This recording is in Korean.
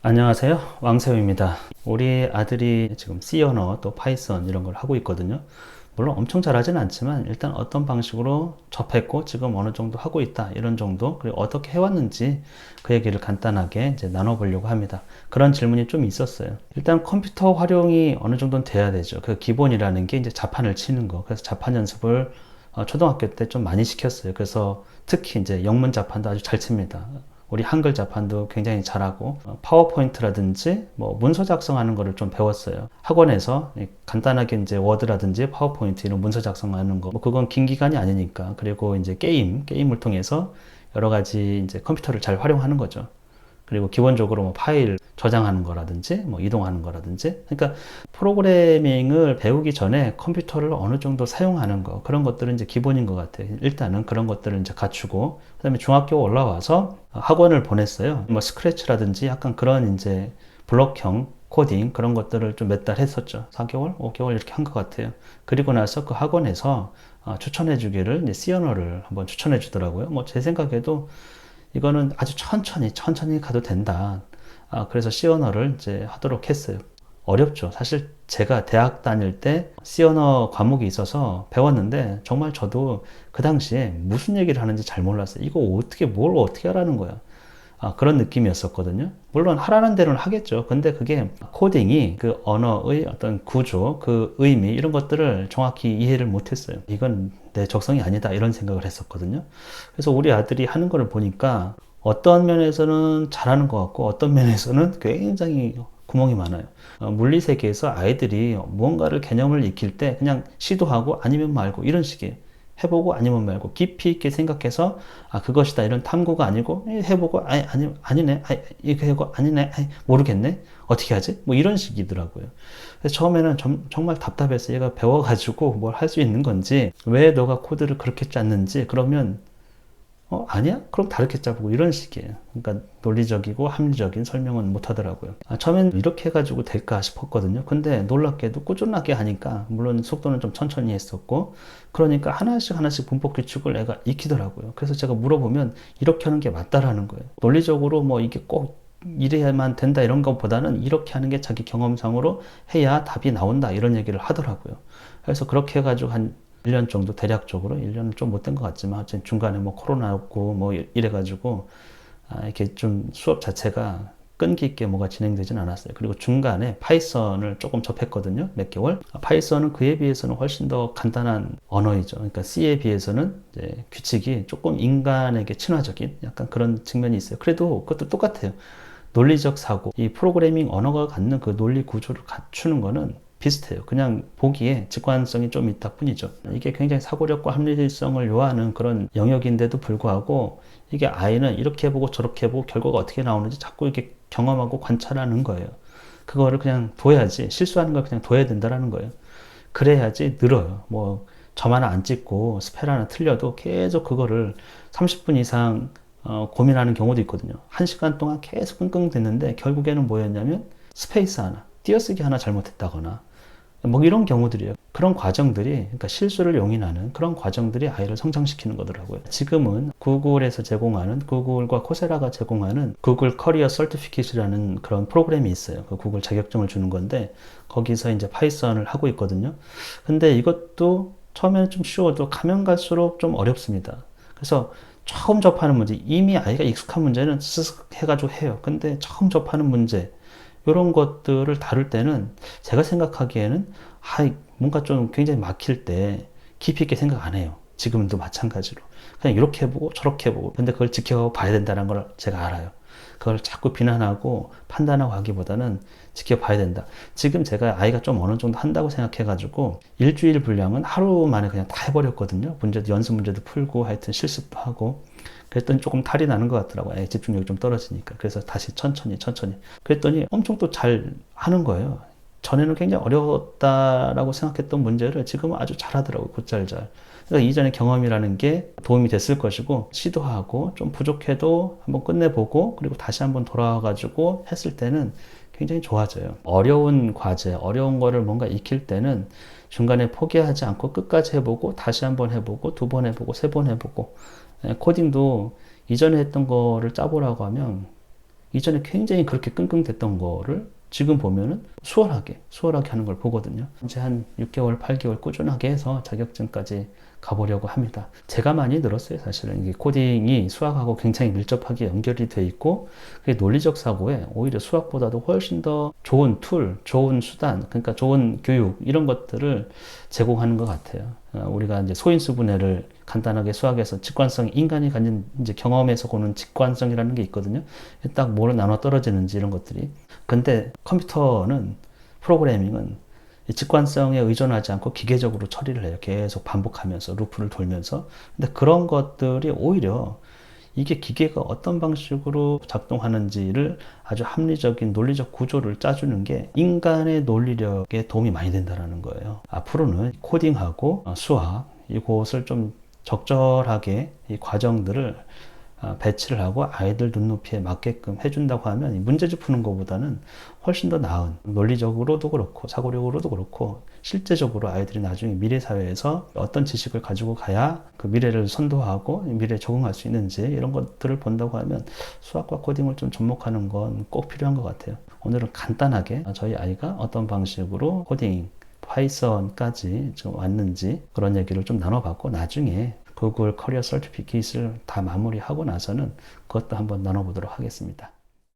안녕하세요. 왕세호입니다. 우리 아들이 지금 C 언어 또 파이썬 이런 걸 하고 있거든요. 물론 엄청 잘하지는 않지만 일단 어떤 방식으로 접했고 지금 어느 정도 하고 있다 이런 정도, 그리고 어떻게 해왔는지 그 얘기를 간단하게 이제 나눠보려고 합니다. 그런 질문이 좀 있었어요. 일단 컴퓨터 활용이 어느 정도는 돼야 되죠. 그 기본이라는 게 이제 자판을 치는 거. 그래서 자판 연습을 초등학교 때 좀 많이 시켰어요. 그래서 특히 이제 영문 자판도 아주 잘 칩니다. 우리 한글 자판도 굉장히 잘하고, 파워포인트라든지 뭐 문서 작성하는 거를 좀 배웠어요. 학원에서 간단하게 이제 워드라든지 파워포인트 이런 문서 작성하는 거, 뭐 그건 긴 기간이 아니니까. 그리고 이제 게임을 통해서 여러 가지 이제 컴퓨터를 잘 활용하는 거죠. 그리고 기본적으로 뭐 파일 저장하는 거라든지 뭐 이동하는 거라든지, 그러니까 프로그래밍을 배우기 전에 컴퓨터를 어느 정도 사용하는 거, 그런 것들은 이제 기본인 것 같아요. 일단은 그런 것들을 이제 갖추고, 그다음에 중학교 올라와서 학원을 보냈어요. 뭐 스크래치라든지 약간 그런 이제 블록형 코딩 그런 것들을 좀 몇 달 했었죠. 4개월, 5개월 이렇게 한 것 같아요. 그리고 나서 그 학원에서 추천해 주기를 이제 C 언어를 한번 추천해 주더라고요. 뭐 제 생각에도 이거는 아주 천천히 가도 된다. 그래서 C 언어를 이제 하도록 했어요. 어렵죠. 사실 제가 대학 다닐 때 C 언어 과목이 있어서 배웠는데, 정말 저도 그 당시에 무슨 얘기를 하는지 잘 몰랐어요. 이거 뭘 어떻게 하라는 거야. 그런 느낌이었었거든요. 물론 하라는 대로는 하겠죠. 근데 그게 코딩이 그 언어의 어떤 구조, 그 의미, 이런 것들을 정확히 이해를 못했어요. 이건 내 적성이 아니다, 이런 생각을 했었거든요. 그래서 우리 아들이 하는 거를 보니까 어떤 면에서는 잘하는 것 같고 어떤 면에서는 굉장히 구멍이 많아요. 물리 세계에서 아이들이 무언가를 개념을 익힐 때 그냥 시도하고 아니면 말고 이런 식이에요. 해보고 아니면 말고 깊이 있게 생각해서 그것이다 이런 탐구가 아니고, 해보고 아니네, 이거 해고 아니네, 모르겠네, 어떻게 하지, 뭐 이런 식이더라고요. 그래서 처음에는 정말 답답해서 얘가 배워가지고 뭘 할 수 있는 건지, 왜 너가 코드를 그렇게 짰는지, 그러면 아니야? 그럼 다르게 짜보고, 이런 식이에요. 그러니까 논리적이고 합리적인 설명은 못 하더라고요. 처음엔 이렇게 해가지고 될까 싶었거든요. 근데 놀랍게도 꾸준하게 하니까, 물론 속도는 좀 천천히 했었고, 그러니까 하나씩 문법 규칙을 애가 익히더라고요. 그래서 제가 물어보면 이렇게 하는 게 맞다라는 거예요. 논리적으로 뭐 이게 꼭 이래야만 된다 이런 것보다는 이렇게 하는 게 자기 경험상으로 해야 답이 나온다, 이런 얘기를 하더라고요. 그래서 그렇게 해가지고 한 1년 정도, 대략적으로 1년은 좀 못 된 것 같지만 중간에 뭐 코로나였고 뭐 이래가지고 이렇게 좀 수업 자체가 끈기 있게 뭐가 진행되진 않았어요. 그리고 중간에 파이썬을 조금 접했거든요. 몇 개월. 파이썬은 그에 비해서는 훨씬 더 간단한 언어이죠. 그러니까 C에 비해서는 이제 규칙이 조금 인간에게 친화적인 약간 그런 측면이 있어요. 그래도 그것도 똑같아요. 논리적 사고, 이 프로그래밍 언어가 갖는 그 논리 구조를 갖추는 거는 비슷해요. 그냥 보기에 직관성이 좀 있다 뿐이죠. 이게 굉장히 사고력과 합리성을 요하는 그런 영역인데도 불구하고, 이게 아이는 이렇게 해보고 저렇게 해보고 결과가 어떻게 나오는지 자꾸 이렇게 경험하고 관찰하는 거예요. 그거를 그냥 둬야지, 실수하는 걸 그냥 둬야 된다는 거예요. 그래야지 늘어요. 뭐 점 하나 안 찍고 스펠 하나 틀려도 계속 그거를 30분 이상 고민하는 경우도 있거든요. 1시간 동안 계속 끙끙 댔는데 결국에는 뭐였냐면 스페이스 하나, 띄어쓰기 하나 잘못했다거나 뭐 이런 경우들이에요. 그런 과정들이, 그러니까 실수를 용인하는 그런 과정들이 아이를 성장시키는 거더라고요. 지금은 구글에서 제공하는, 구글과 코세라가 제공하는 구글 커리어 서티피킷이라는 그런 프로그램이 있어요. 그 구글 자격증을 주는 건데, 거기서 이제 파이썬을 하고 있거든요. 근데 이것도 처음에는 좀 쉬워도 가면 갈수록 좀 어렵습니다. 그래서 처음 접하는 문제, 이미 아이가 익숙한 문제는 스슥 해가지고 해요. 근데 처음 접하는 문제, 이런 것들을 다룰 때는 제가 생각하기에는 뭔가 좀 굉장히 막힐 때 깊이 있게 생각 안 해요. 지금도 마찬가지로. 그냥 이렇게 해보고 저렇게 해보고. 근데 그걸 지켜봐야 된다는 걸 제가 알아요. 그걸 자꾸 비난하고 판단하고 하기보다는 지켜봐야 된다. 지금 제가 아이가 좀 어느 정도 한다고 생각해가지고 일주일 분량은 하루 만에 그냥 다 해버렸거든요. 연습 문제도 풀고 하여튼 실습도 하고. 그랬더니 조금 탈이 나는 것 같더라고요. 집중력이 좀 떨어지니까. 그래서 다시 천천히. 그랬더니 엄청 또 잘 하는 거예요. 전에는 굉장히 어려웠다라고 생각했던 문제를 지금은 아주 잘하더라고요. 곧잘잘. 그러니까 이전의 경험이라는 게 도움이 됐을 것이고, 시도하고 좀 부족해도 한번 끝내보고 그리고 다시 한번 돌아와가지고 했을 때는 굉장히 좋아져요. 어려운 과제, 어려운 거를 뭔가 익힐 때는 중간에 포기하지 않고 끝까지 해보고, 다시 한번 해보고, 2번 해보고, 3번 해보고. 코딩도 이전에 했던 거를 짜보라고 하면 이전에 굉장히 그렇게 끙끙댔던 거를 지금 보면은 수월하게 하는 걸 보거든요. 이제 한 6개월, 8개월 꾸준하게 해서 자격증까지 가보려고 합니다. 제가 많이 늘었어요, 사실은. 이게 코딩이 수학하고 굉장히 밀접하게 연결이 돼 있고, 그게 논리적 사고에 오히려 수학보다도 훨씬 더 좋은 툴, 좋은 수단, 그러니까 좋은 교육, 이런 것들을 제공하는 것 같아요. 우리가 이제 소인수 분해를 간단하게 수학에서 직관성, 인간이 가진 이제 경험에서 보는 직관성이라는 게 있거든요. 딱 뭐로 나눠 떨어지는지 이런 것들이. 근데 컴퓨터는, 프로그래밍은 이 직관성에 의존하지 않고 기계적으로 처리를 해요. 계속 반복하면서, 루프를 돌면서. 근데 그런 것들이 오히려 이게 기계가 어떤 방식으로 작동하는지를 아주 합리적인 논리적 구조를 짜주는 게 인간의 논리력에 도움이 많이 된다는 거예요. 앞으로는 코딩하고 수학, 이곳을 좀 적절하게 이 과정들을 배치를 하고 아이들 눈높이에 맞게끔 해준다고 하면 문제집 푸는 것보다는 훨씬 더 나은, 논리적으로도 그렇고 사고력으로도 그렇고 실제적으로 아이들이 나중에 미래 사회에서 어떤 지식을 가지고 가야 그 미래를 선도하고 미래에 적응할 수 있는지 이런 것들을 본다고 하면 수학과 코딩을 좀 접목하는 건 꼭 필요한 것 같아요. 오늘은 간단하게 저희 아이가 어떤 방식으로 코딩, 파이썬까지 지금 왔는지 그런 얘기를 좀 나눠봤고, 나중에 구글 커리어 서티피케이트를 다 마무리하고 나서는 그것도 한번 나눠보도록 하겠습니다.